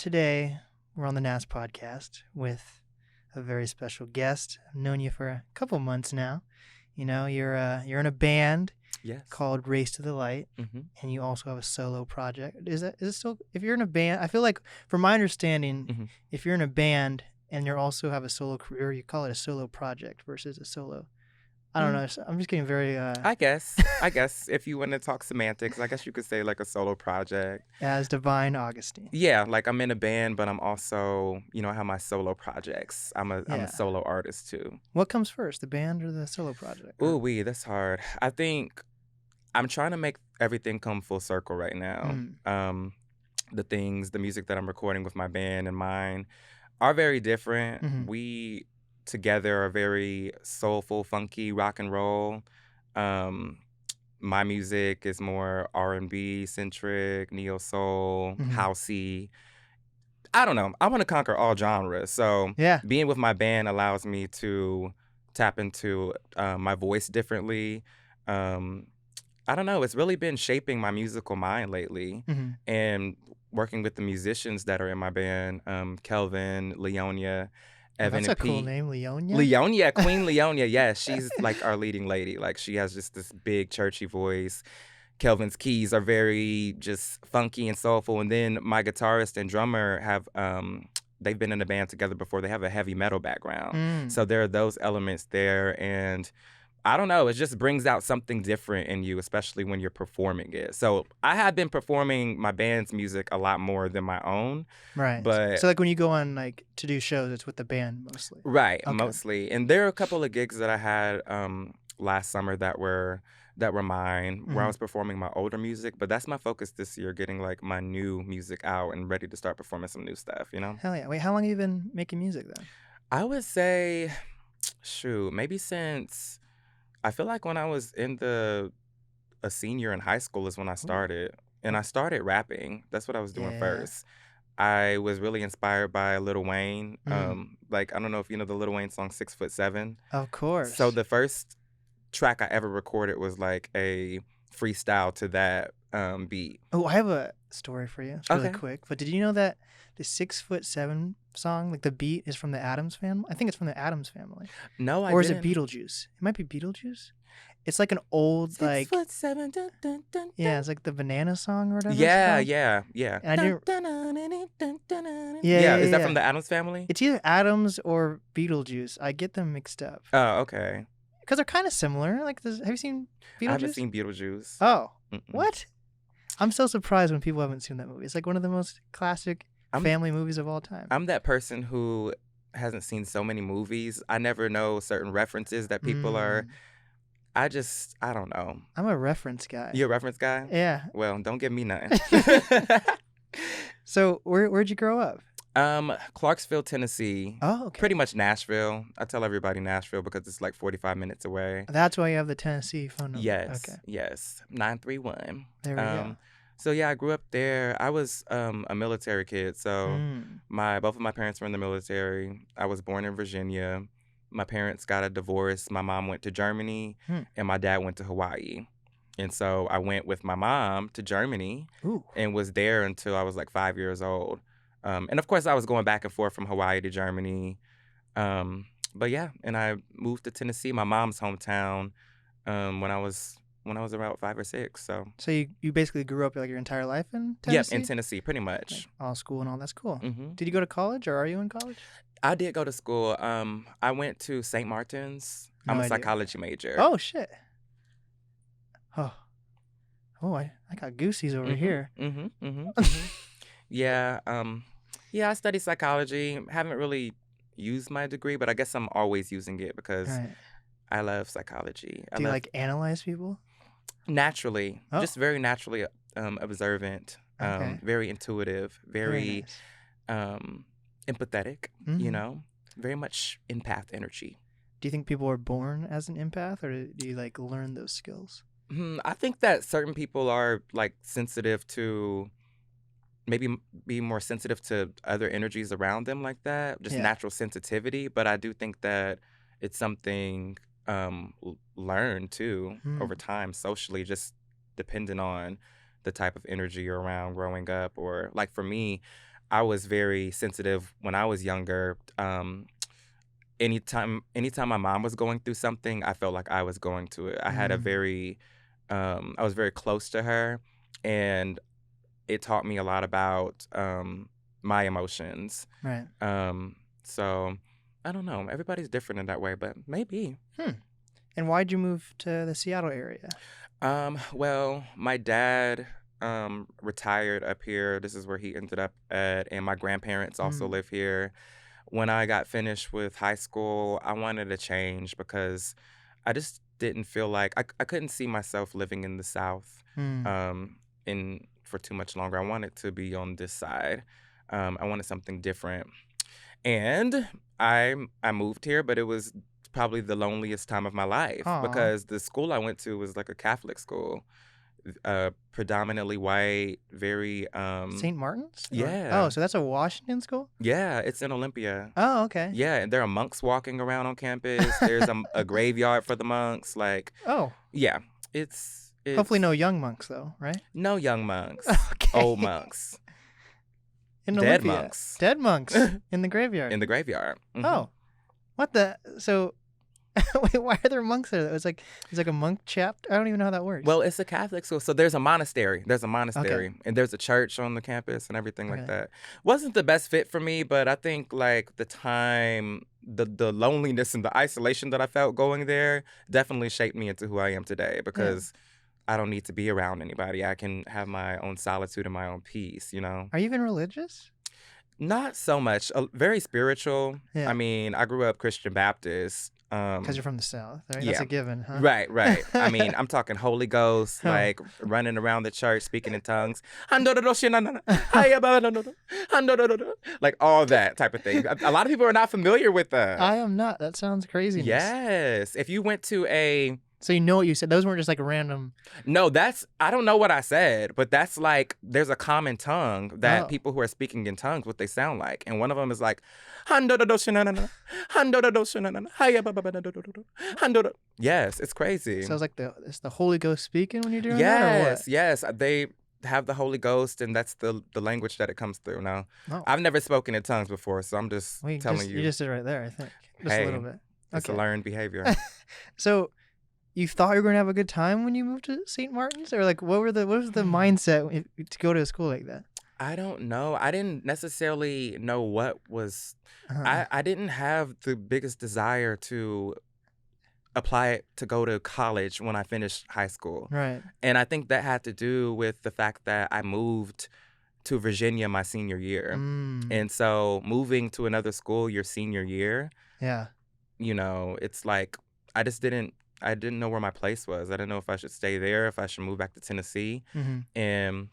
today we're on the NAST podcast with a very special guest. I've known you for a couple months now. You know, you're in a band Yes. called Race to the Light, Mm-hmm. and you also have a solo project. Is it still, if you're in a band, I feel like, from my understanding, Mm-hmm. if you're in a band and you also have a solo career, you call it a solo project versus a solo. I don't know. I'm just getting very I guess if you want to talk semantics, I guess you could say like a solo project. as Divine Augustine. Yeah, like I'm in a band, but I'm also, I have my solo projects. I'm Yeah. a solo artist too. What comes first, the band or the solo project? Ooh, that's hard. I think I'm trying to make everything come full circle right now. The music that I'm recording with my band and mine are very different. Mhm. We together are very soulful, funky, rock and roll. My music is more R&B centric, neo soul, Mhm. housey. I don't know. I want to conquer all genres. So Yeah. being with my band allows me to tap into my voice differently. I don't know. It's really been shaping my musical mind lately. Mhm. And working with the musicians that are in my band, Kelvin, Leonia, Evan, That's and a cool Pete. name, Leonia. Leonia, Queen Leonia. Yeah, she's like our leading lady. Like she has just this big churchy voice. Kelvin's keys are very just funky and soulful. And then my guitarist and drummer have they've been in a band together before. They have a heavy metal background. So there are those elements there. And I don't know, it just brings out something different in you, especially when you're performing it. So I have been performing my band's music a lot more than my own. Right. But So like when you go on like to do shows, it's with the band mostly. right, Okay. mostly. And there are a couple of gigs that I had last summer that were mine, where I was performing my older music, but that's my focus this year, getting like my new music out and ready to start performing some new stuff, Hell yeah. Wait, how long have you been making music then? I would say, maybe since, I feel like when I was a senior in high school is when I started. And I started rapping. That's what I was doing first. I was really inspired by Lil Wayne. Like, I don't know if you know the Lil Wayne song 6'7". Of course. So the first track I ever recorded was like a freestyle to that beat. Oh, I have a story for you. It's really Okay. quick. But did you know that the 6'7" song, like the beat, is from the Addams Family? I think it's from the Addams Family. No, I Or didn't. is it Beetlejuice? It might be Beetlejuice. It's like an old 6'7". Dun, dun, dun, yeah, it's like the Banana Song or whatever. yeah, it's called. yeah. And I didn't. Yeah, is that from the Addams Family? It's either Addams or Beetlejuice. I get them mixed up. Oh, okay. Because they're kind of similar. Like, have you seen Beetlejuice? I haven't seen Beetlejuice. Oh, what? I'm so surprised when people haven't seen that movie. It's like one of the most classic family movies of all time. I'm that person who hasn't seen so many movies. I never know certain references that people are. I don't know. I'm a reference guy. You're a reference guy? Yeah. Well, don't give me nothing. So where'd you grow up? Clarksville, Tennessee. Oh, okay. Pretty much Nashville. I tell everybody Nashville because it's like 45 minutes away. That's why you have the Tennessee phone number. Yes. Okay. Yes. 931. There we go. So yeah, I grew up there. I was a military kid. So both of my parents were in the military. I was born in Virginia. My parents got a divorce. My mom went to Germany and my dad went to Hawaii. And so I went with my mom to Germany and was there until I was like 5 years old. And of course I was going back and forth from Hawaii to Germany. But yeah, and I moved to Tennessee, my mom's hometown, when I was about 5 or 6. So you basically grew up like your entire life in Tennessee? Yeah, in Tennessee, pretty much. Like all school and all. That's cool. Mm-hmm. Did you go to college or are you in college? I did go to school. I went to St. Martin's. I'm a psychology major. Oh, shit. Oh, I got goosies over here. Yeah. Yeah, I studied psychology. Haven't really used my degree, but I guess I'm always using it because I love psychology. Do you like analyze people? Naturally. Just very naturally observant, very intuitive, very empathetic, very much empath energy. Do you think people are born as an empath or do you like learn those skills? I think that certain people are like sensitive to maybe be more sensitive to other energies around them like that, just natural sensitivity. But I do think that it's something learned too over time socially, just depending on the type of energy you're around growing up. Or like for me, I was very sensitive when I was younger. Anytime my mom was going through something, I felt like I was going to it. I was very close to her, and it taught me a lot about my emotions. Right. So I don't know. Everybody's different in that way, but maybe. And why'd you move to the Seattle area? Well, my dad retired up here. This is where he ended up at, and my grandparents also live here. When I got finished with high school, I wanted to change because I just didn't feel like I couldn't see myself living in the South in for too much longer. I wanted to be on this side. I wanted something different. And I moved here, but it was probably the loneliest time of my life Aw. because the school I went to was like a Catholic school, predominantly white, very St. Martin's? yeah. Oh, so that's a Washington school? Yeah, it's in Olympia. Oh, okay. Yeah, and there are monks walking around on campus. There's a graveyard for the monks. Like, Oh, yeah, it's hopefully no young monks though, right? no young monks, Okay. old monks, In dead Olympia. monks Dead monks in the graveyard. in the graveyard. Mhm. Oh, what the? So, wait, why are there monks there? It's like a monk chapter. I don't even know how that works. Well, it's a Catholic school, so there's a monastery. And there's a church on the campus and everything like that. Wasn't the best fit for me, but I think like the time, the loneliness and the isolation that I felt going there definitely shaped me into who I am today because I don't need to be around anybody. I can have my own solitude and my own peace, you know? Are you even religious? Not so much. Very spiritual. Yeah. I mean, I grew up Christian Baptist. Because you're from the South, right? That's yeah. a given, huh? Right. I mean, I'm talking Holy Ghost, like running around the church, speaking in tongues. Like all that type of thing. A lot of people are not familiar with that. I am not. That sounds crazy. Yes. If you went to a... So you know what you said. Those weren't just like random... No, I don't know what I said, but that's like, there's a common tongue that people who are speaking in tongues, what they sound like. And one of them is like, yes, it's crazy. So it's like it's the Holy Ghost speaking when you're doing that, or what? Yes, they have the Holy Ghost, and that's the language that it comes through. Now, I've never spoken in tongues before, so I'm just telling you. You just did it right there, I think. Just a little bit. It's a learned behavior. So, you thought you were going to have a good time when you moved to St. Martin's? Or like, what was the mindset to go to a school like that? I don't know. I didn't necessarily know what was... I didn't have the biggest desire to apply it to go to college when I finished high school. Right. And I think that had to do with the fact that I moved to Virginia my senior year. And so moving to another school your senior year, you know, it's like I didn't know where my place was. I didn't know if I should stay there, if I should move back to Tennessee. And,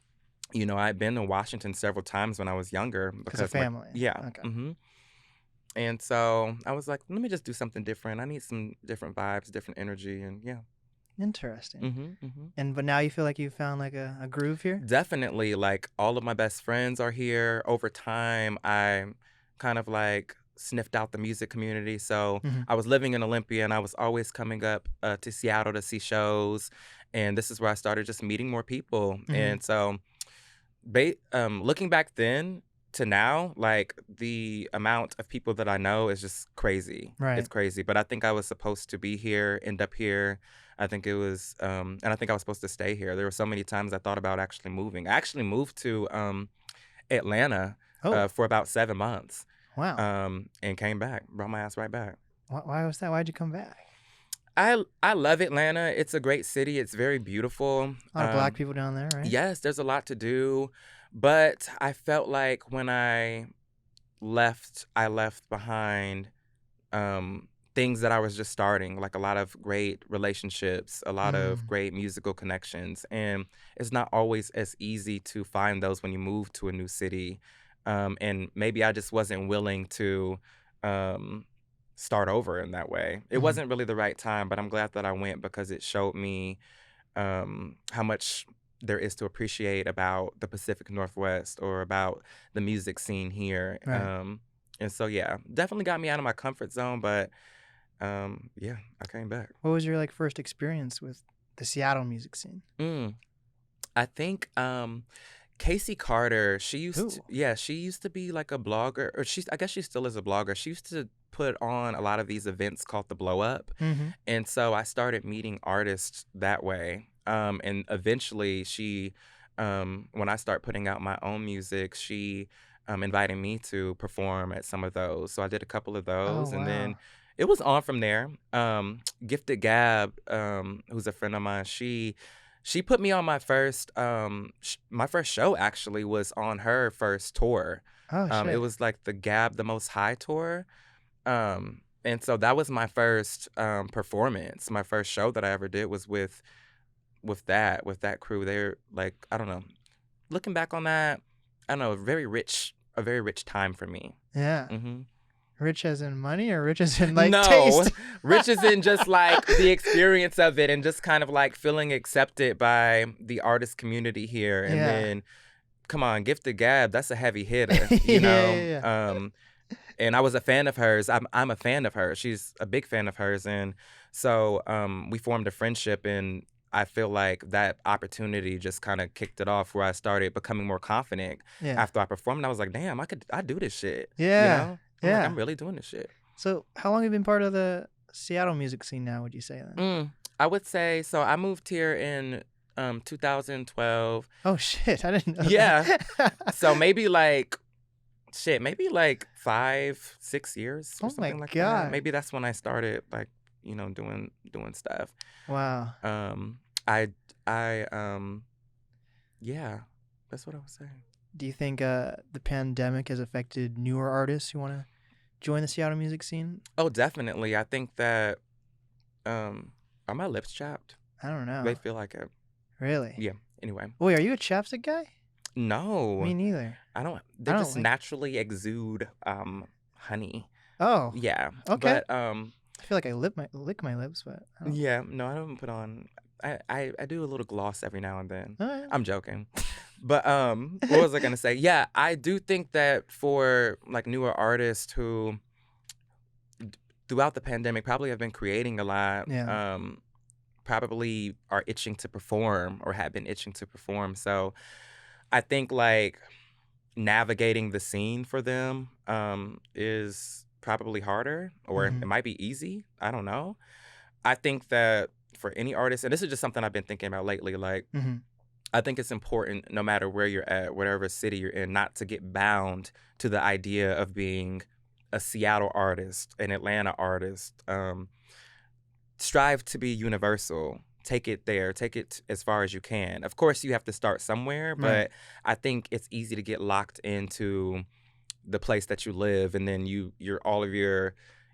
you know, I'd been to Washington several times when I was younger. Because of family. Okay. And so I was like, let me just do something different. I need some different vibes, different energy, and Interesting. But now you feel like you found like a groove here? Definitely. Like all of my best friends are here. Over time, I kind of like sniffed out the music community. So I was living in Olympia, and I was always coming up to Seattle to see shows. And this is where I started just meeting more people. And so looking back then to now, like the amount of people that I know is just crazy. Right. It's crazy. But I think I was supposed to be here, end up here. I think it was, and I think I was supposed to stay here. There were so many times I thought about actually moving. I actually moved to Atlanta for about 7 months. Wow. And came back, brought my ass right back. Why was that? Why'd you come back? I love Atlanta. It's a great city. It's very beautiful. A lot of Black people down there, right? Yes, there's a lot to do. But I felt like when I left behind things that I was just starting, like a lot of great relationships, a lot of great musical connections. And it's not always as easy to find those when you move to a new city. And maybe I just wasn't willing to start over in that way. It wasn't really the right time, but I'm glad that I went because it showed me how much there is to appreciate about the Pacific Northwest or about the music scene here. Right. And so, definitely got me out of my comfort zone, but I came back. What was your like first experience with the Seattle music scene? I think Casey Carter, she used to, Ooh. she used to be like a blogger, or I guess she still is a blogger. She used to put on a lot of these events called the Blow Up. Mm-hmm. And so I started meeting artists that way. And eventually when I start putting out my own music, she invited me to perform at some of those. So I did a couple of Oh, those, and then wow. it was on from there. Gifted Gab, who's a friend of mine, she put me on my first show. Actually, was on her first tour. Oh, It shit. was like the Gab the Most High tour. And so that was my first performance. My first show that I ever did was with that crew. They're like, I don't know. Looking back on that, I don't know, a very rich time for me. Yeah. Mm-hmm. Rich as in money or rich as in like No, taste? rich as in just like the experience of it and just kind of like feeling accepted by the artist community here. And then, come on, Gifted Gab, that's a heavy hitter, you know? Yeah. And I was a fan of hers. I'm a fan of her. She's a big fan of hers. And so we formed a friendship, and I feel like that opportunity just kind of kicked it off, where I started becoming more confident Yeah. after I performed. And I was like, damn, I do this shit. Yeah. You know? I'm like, Yeah. I'm really doing this shit. So how long have you been part of the Seattle music scene now, would you say then? I would say, so I moved here in 2012. Oh, shit. I didn't know Yeah. that. So maybe like 5-6 years or Oh, something my like God. that. Maybe that's when I started like, you know, doing stuff. Wow. Yeah, that's what I was saying. Do you think the pandemic has affected newer artists who want to join the Seattle music scene? Oh, definitely. I think that are my lips chapped? I don't know. They feel like it. Really? Yeah. Anyway. Wait, are you a chapstick guy? No. Me neither. I don't. They just naturally exude honey. Oh. Yeah. Okay. But I feel like I lick my lips, but I don't. Yeah. No, I don't put on. I do a little gloss every now and then. Right. I'm joking. But what was I gonna say? Yeah, I do think that for like newer artists who throughout the pandemic probably have been creating a lot, probably are itching to perform or have been itching to perform. So I think like navigating the scene for them is probably harder, or it might be easy. I don't know. I think that for any artist, and this is just something I've been thinking about lately, like I think it's important, no matter where you're at, whatever city you're in, not to get bound to the idea of being a Seattle artist, an Atlanta artist. Strive to be universal. Take it there. Take it as far as you can. Of course, you have to start somewhere, but I think it's easy to get locked into the place that you live, and then you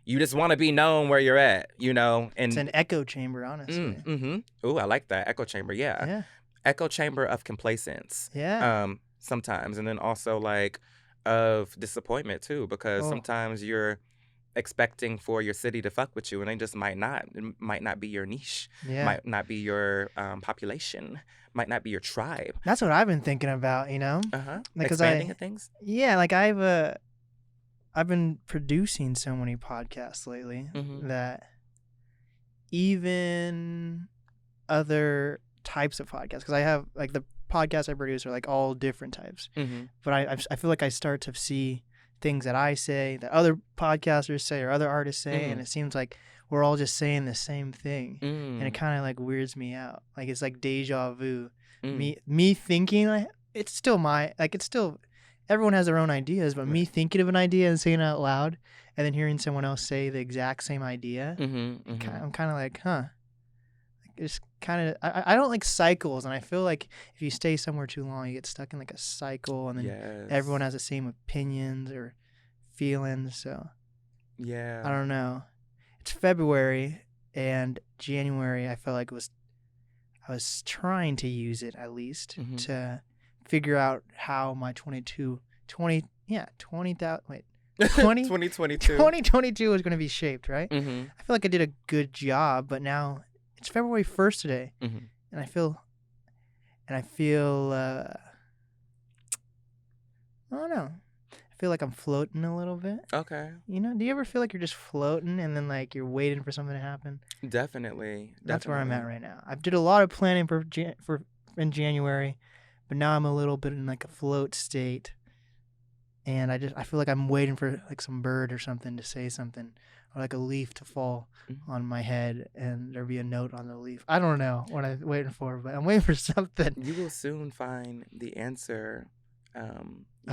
just want to be known where you're at, you know? And it's an echo chamber, honestly. Ooh, I like that. Echo chamber, yeah. Echo chamber of complacence. Yeah. Sometimes. And then also like of disappointment too, because sometimes you're expecting for your city to fuck with you, and they just might not. It might not be your niche. Might not be your population. Might not be your tribe. That's what I've been thinking about, you know? Expanding things? Yeah, like I've been producing so many podcasts lately that even other types of podcasts, because I have like the podcasts I produce are like all different types, but I feel like I start to see things that I say that other podcasters say or other artists say, and it seems like we're all just saying the same thing, and it kind of like weirds me out. Like it's like deja vu. Me thinking like it's still everyone has their own ideas, but me thinking of an idea and saying it out loud, and then hearing someone else say the exact same idea, I'm kind of like, huh. It's kind of I don't like cycles, and I feel like if you stay somewhere too long, you get stuck in like a cycle, and then everyone has the same opinions or feelings. So I don't know. It's February, and January I felt like I was trying to use it at least to figure out how my 2022 was going to be shaped, right? I feel like I did a good job, but now it's February 1st today, and I feel I don't know. I feel like I'm floating a little bit. Okay. You know, do you ever feel like you're just floating and then like you're waiting for something to happen? Definitely. That's where I'm at right now. I did a lot of planning for in January, but now I'm a little bit in like a float state, and I feel like I'm waiting for like some bird or something to say something, or like a leaf to fall on my head and there be a note on the leaf. I don't know what I'm waiting for, but I'm waiting for something. You will soon find the answer. You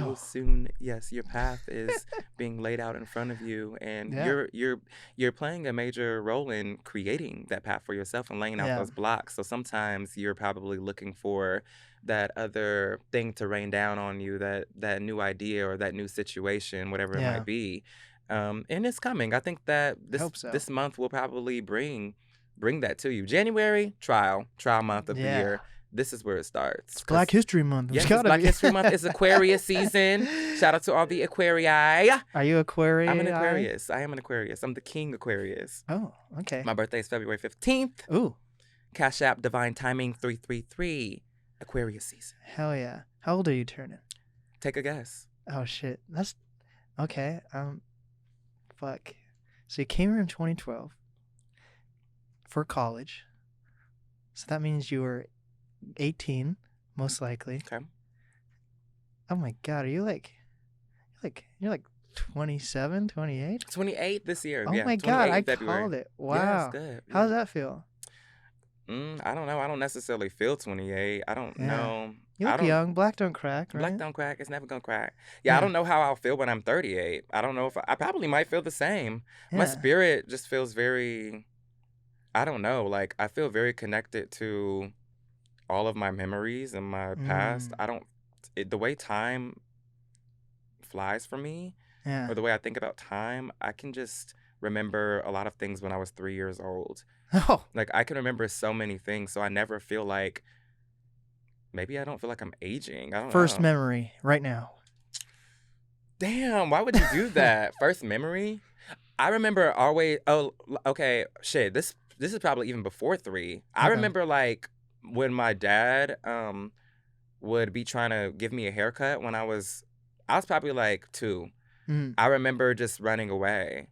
will Oh, soon, yes, your path is being laid out in front of you, and yeah, you're playing a major role in creating that path for yourself and laying out yeah, those blocks. So sometimes you're probably looking for that other thing to rain down on you, that new idea or that new situation, whatever it yeah. might be. And it's coming. I think that I this hope so. this month will probably bring that to you. January, trial month of the Yeah, year. This is where it starts. it's Black History Month. It's Yes, it's gotta Black be. History Month. It's Aquarius season. Shout out to all the Aquarii. Are you I'm an Aquarius? Aquarius. I am an Aquarius. I'm the King Aquarius. Oh, okay. My birthday is February 15th. Ooh, Cash App Divine Timing 333. Aquarius season. hell yeah. How old are you turning? Take a guess. Oh shit. That's okay. Fuck. So you came here in 2012 for college. So that means you were 18, most likely. Okay. Oh my god, are you you're like 27, 28? 28 this year. Oh Yeah, my 28 god, I in February. called it. Yeah, Wow. it's good. How does Yeah. that feel? I don't know. I don't necessarily feel 28. I don't Yeah. know. You I look don't. young. Black don't crack, Black right? don't crack. It's never gonna crack. Yeah, I Yeah. don't know how I'll feel when I'm 38. I don't know if I probably might feel the same. My Yeah. spirit just feels very, I don't know, like I feel very connected to all of my memories and my past. The way time flies for me, Yeah. or the way I think about time, I can just remember a lot of things when I was 3 years old. Oh. Like I can remember so many things, so I never feel like, maybe I don't feel like I'm aging. I don't First know. memory right now. Damn, why would you do that? First memory? I remember always. Oh, okay. Shit. This is probably even before 3. I Okay. remember like when my dad would be trying to give me a haircut when I was probably like 2. Mm. I remember just running away.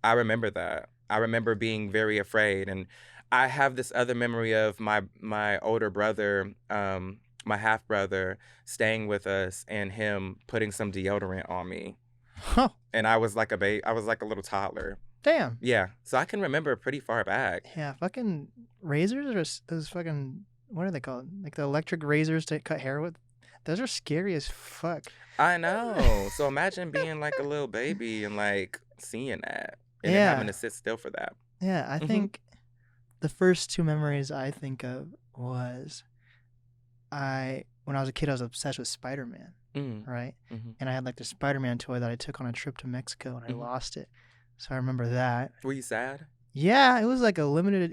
I remember that. I remember being very afraid, and I have this other memory of my older brother, my half brother, staying with us and him putting some deodorant on me. Huh. And I was like a baby. I was like a little toddler. Damn. Yeah. So I can remember pretty far back. Yeah, fucking razors or those fucking, what are they called? Like the electric razors to cut hair with? Those are scary as fuck. I know. So imagine being like a little baby and like seeing that and then having to sit still for that. Yeah, I think the first 2 memories I think of was when I was a kid, I was obsessed with Spider-Man, right? And I had like the Spider-Man toy that I took on a trip to Mexico and I lost it. So I remember that. Were you sad? Yeah, it was like a limited.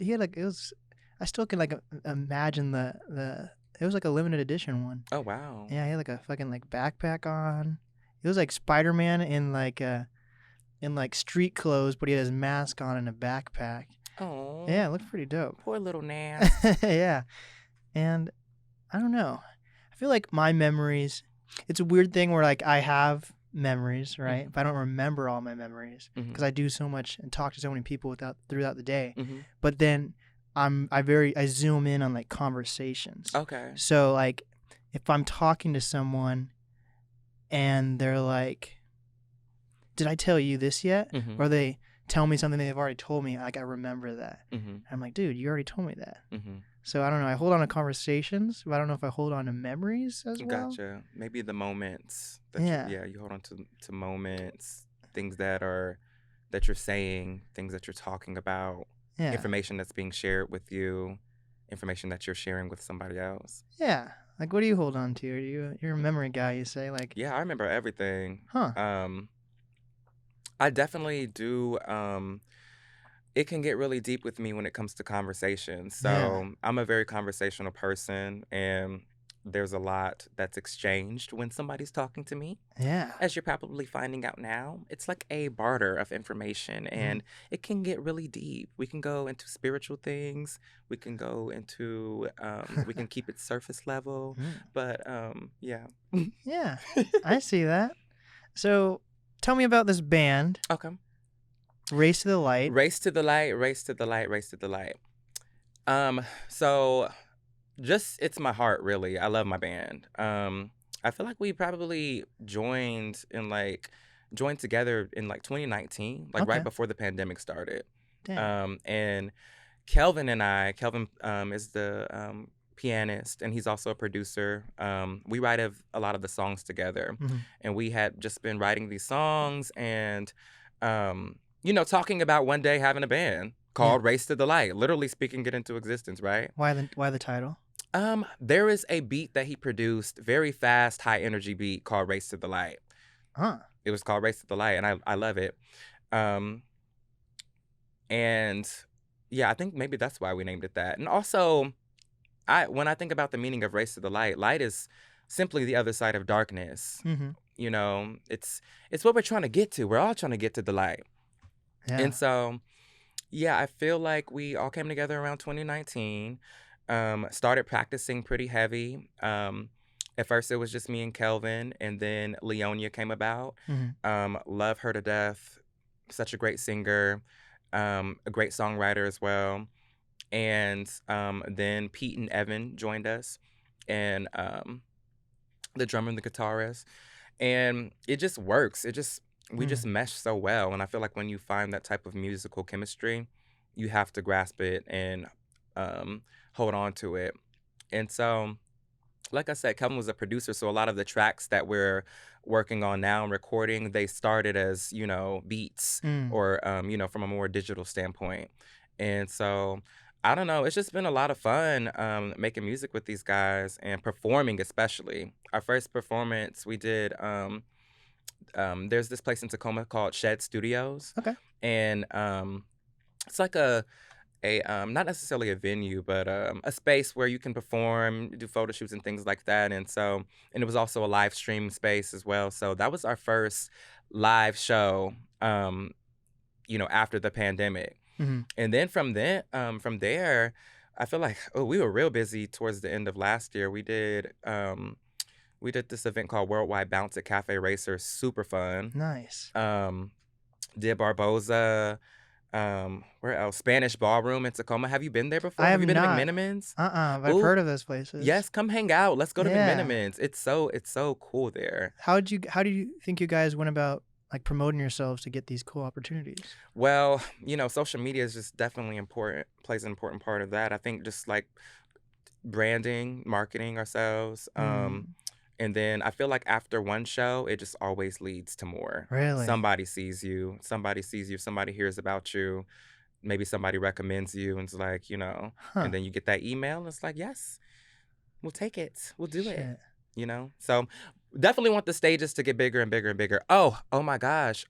I still can like imagine it was like a limited edition one. Oh wow. Yeah, he had like a fucking like backpack on. It was like Spider-Man in like street clothes, but he had his mask on and a backpack. Oh. Yeah, it looked pretty dope. Poor little NAST. Yeah. And I don't know. I feel like my memories, it's a weird thing where like I have memories, right? But I don't remember all my memories because I do so much and talk to so many people throughout the day. But then I zoom in on like conversations. Okay. So like if I'm talking to someone and they're like, did I tell you this yet? Or they tell me something they've already told me, like I remember that. I'm like, dude, you already told me that. So I don't know. I hold on to conversations, but I don't know if I hold on to memories as well. Gotcha. Maybe the moments. You hold on to moments, things that you're saying, things that you're talking about, information that's being shared with you, information that you're sharing with somebody else. Yeah. Like, what do you hold on to? You're a memory guy, you say? Like, yeah, I remember everything. Huh. I definitely do. It can get really deep with me when it comes to conversations. So I'm a very conversational person, and there's a lot that's exchanged when somebody's talking to me. Yeah. As you're probably finding out now, it's like a barter of information, and it can get really deep. We can go into spiritual things. We can go into, we can keep it surface level. But yeah. Yeah, I see that. So tell me about this band. Okay. Race to the Light. Race to the Light, Race to the Light, Race to the Light. So just it's my heart, really. I love my band. I feel like we probably joined together in like 2019, like right Okay. before the pandemic started. Dang. And Kelvin is the pianist, and he's also a producer. We write a lot of the songs together, and we had just been writing these songs and, talking about one day having a band called Race to the Light, literally speaking it into existence, right? Why the title? There is a beat that he produced, very fast, high energy beat called Race to the Light. Huh. It was called Race to the Light, and I love it. And yeah, I think maybe that's why we named it that. And also, when I think about the meaning of Race to the Light, light is simply the other side of darkness. It's what we're trying to get to. We're all trying to get to the light. Yeah. And so, yeah, I feel like we all came together around 2019, started practicing pretty heavy. At first, it was just me and Kelvin, and then Leonia came about. Love her to death. Such a great singer, a great songwriter as well. And then Pete and Evan joined us, and the drummer and the guitarist. And it just works. We just mesh so well. And I feel like when you find that type of musical chemistry, you have to grasp it and hold on to it. And so, like I said, Kelvin was a producer, so a lot of the tracks that we're working on now and recording, they started as, beats or, from a more digital standpoint. And so, I don't know, it's just been a lot of fun making music with these guys and performing especially. Our first performance we did, there's this place in Tacoma called Shed Studios. Okay. And it's like a not necessarily a venue, but a space where you can perform, do photo shoots and things like that. And it was also a live stream space as well. So that was our first live show, after the pandemic. And then from there, I feel like we were real busy towards the end of last year. We did this event called Worldwide Bounce at Cafe Racer, super fun. Nice. Did Barboza. Where else? Spanish Ballroom in Tacoma. Have you been there before? I have you been not. to McMenamins? But I've heard of those places. Yes, come hang out. Let's go to McMenamins. It's so cool there. How do you think you guys went about like promoting yourselves to get these cool opportunities? Well, social media is just definitely important, plays an important part of that. I think just like branding, marketing ourselves. And then I feel like after one show, it just always leads to more. Really? Somebody sees you, somebody hears about you, maybe somebody recommends you and it's like, and then you get that email and it's like, yes, we'll take it. We'll do it. So definitely want the stages to get bigger and bigger and bigger. Oh my gosh.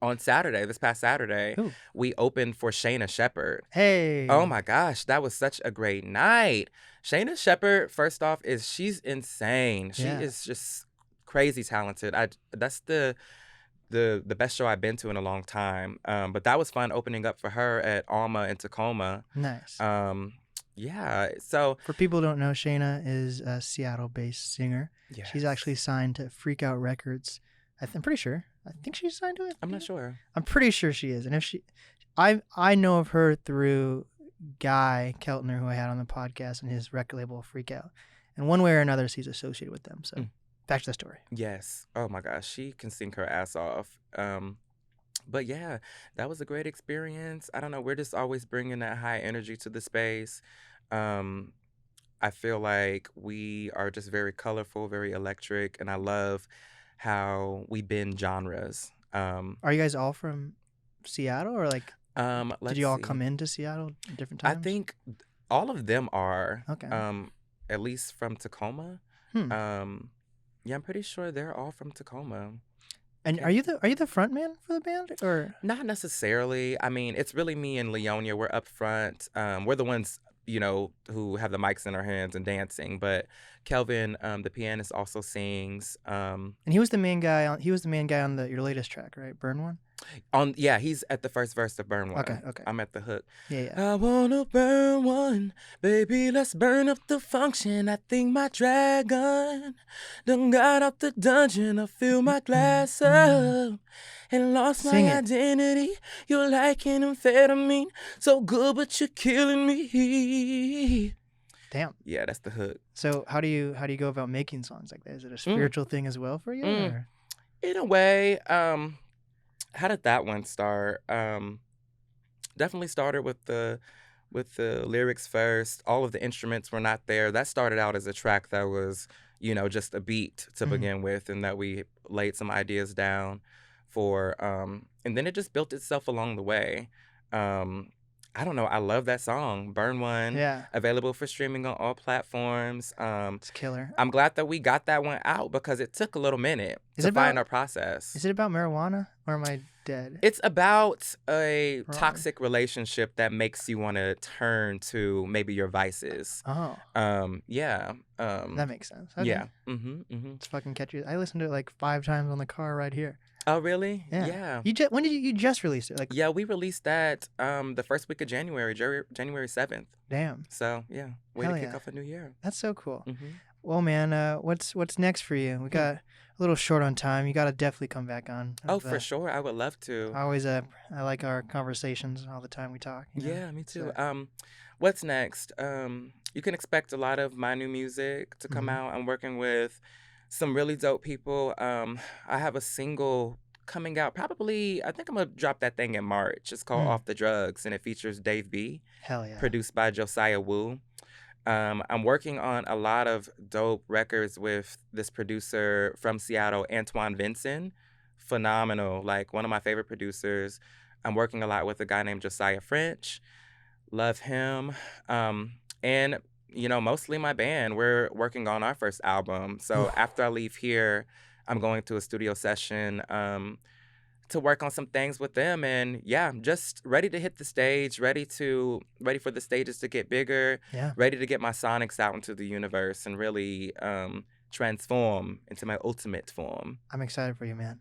On Saturday, this past Saturday, we opened for Shayna Shepherd. Hey. Oh my gosh, that was such a great night. Shayna Shepherd, first off, she's insane. She is just crazy talented. That's the best show I've been to in a long time. But that was fun opening up for her at Alma in Tacoma. Nice. Yeah. So for people who don't know, Shayna is a Seattle-based singer. Yes. She's actually signed to Freak Out Records. I'm pretty sure. I think she's signed to it. I'm not sure. I'm pretty sure she is. And if I know of her through Guy Keltner, who I had on the podcast, and his record label Freak Out. And one way or another, he's associated with them. So back to the story. Yes. Oh my gosh, she can sing her ass off. But yeah, that was a great experience. I don't know. We're just always bringing that high energy to the space. I feel like we are just very colorful, very electric, and I love how we bend genres. Are you guys all from Seattle, or like did you all come into Seattle at different times? I think all of them are. Okay. At least from Tacoma. Yeah, I'm pretty sure they're all from Tacoma. And are you the front man for the band, or not necessarily? I mean, it's really me and Leonia. We're up front. We're the ones, who have the mics in our hands and dancing. But Kelvin, the pianist, also sings. And he was the main guy on. He was the main guy on your latest track, right? Burn One. He's at the first verse of Burn One. Okay. I'm at the hook. Yeah. I wanna burn one, baby. Let's burn up the function. I think my dragon done got out the dungeon. I fill my glass up and lost my identity. You're like an amphetamine, so good, but you're killing me. Damn. Yeah, that's the hook. So how do you go about making songs like that? Is it a spiritual thing as well for you? Or? In a way, how did that one start? Definitely started with the lyrics first. All of the instruments were not there. That started out as a track that was, just a beat to begin with, and that we laid some ideas down for. And then it just built itself along the way. I don't know. I love that song, Burn One. Yeah. Available for streaming on all platforms. It's killer. I'm glad that we got that one out because it took a little minute to find our process. Is it about marijuana or am I dead? It's about a toxic relationship that makes you want to turn to maybe your vices. Oh. Yeah. That makes sense. Okay. Yeah. It's fucking catchy. I listened to it like 5 times on the car ride here. Oh, really? Yeah. When did you just release it? Yeah, we released that the first week of January 7th. Damn. So, yeah. Way to kick off a new year. That's so cool. Well, man, what's next for you? We got a little short on time. You got to definitely come back on. For sure. I would love to. I like our conversations all the time we talk. Yeah, me too. So. What's next? You can expect a lot of my new music to come out. I'm working with some really dope people. I have a single coming out probably, I think I'm going to drop that thing in March. It's called Off the Drugs, and it features Dave B. Hell yeah. Produced by Josiah Wu. I'm working on a lot of dope records with this producer from Seattle, Antoine Vincent. Phenomenal. Like, one of my favorite producers. I'm working a lot with a guy named Josiah French. Love him. And, mostly my band. We're working on our first album. So after I leave here, I'm going to a studio session to work on some things with them. And yeah, just ready to hit the stage, ready for the stages to get bigger, ready to get my sonics out into the universe and really transform into my ultimate form. I'm excited for you, man.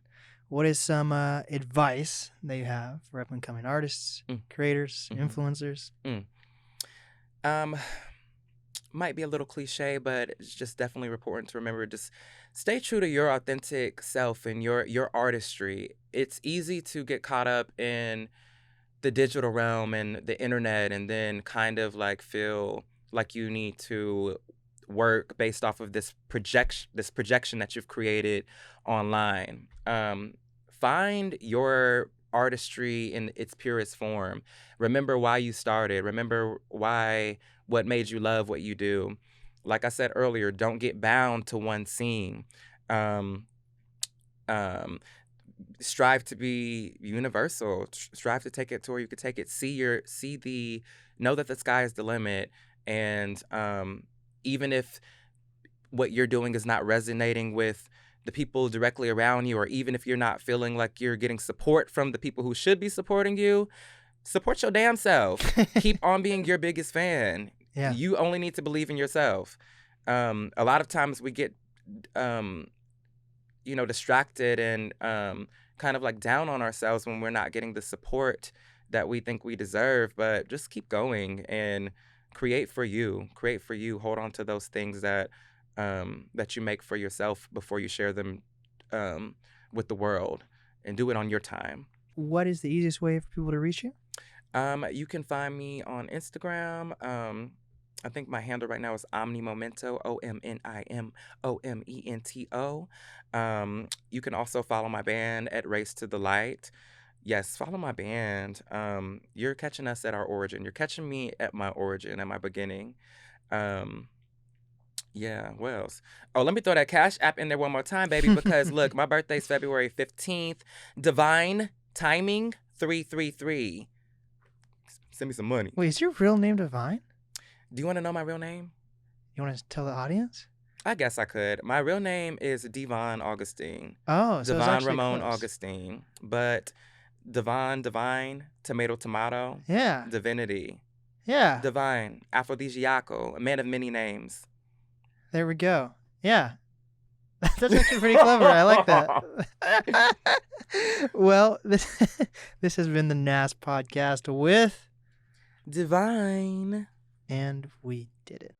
What is some advice that you have for up-and-coming artists, creators, influencers? Might be a little cliche, but it's just definitely important to remember. Just stay true to your authentic self and your artistry. It's easy to get caught up in the digital realm and the internet and then kind of like feel like you need to work based off of this projection that you've created online. Find your artistry in its purest form. Remember why you started. Remember what made you love what you do. Like I said earlier, don't get bound to one scene. Strive to be universal. Strive to take it to where you could take it. Know that the sky is the limit. And even if what you're doing is not resonating with the people directly around you, or even if you're not feeling like you're getting support from the people who should be supporting you, support your damn self. Keep on being your biggest fan. Yeah. You only need to believe in yourself. A lot of times we get, distracted and kind of like down on ourselves when we're not getting the support that we think we deserve. But just keep going and create for you. Hold on to those things that you make for yourself before you share them with the world, and do it on your time. What is the easiest way for people to reach you? You can find me on Instagram. I think my handle right now is Omnimomento, OMNIMOMENTO. You can also follow my band at Race to the Light. Yes, follow my band. You're catching us at our origin. You're catching me at my origin, at my beginning. Yeah, what else? Oh, let me throw that Cash App in there one more time, baby, because look, my birthday's February 15th. Divine Timing 333. Send me some money. Wait, is your real name Divine? Do you want to know my real name? You want to tell the audience? I guess I could. My real name is Devon Augustine. Oh, so Devon it's Ramon close. Augustine. But Divine, tomato, yeah, divinity. Yeah. Divine, aphrodisiacal, a man of many names. There we go. Yeah. That's actually pretty clever. I like that. Well, this has been the NAST podcast with Divine. And we did it.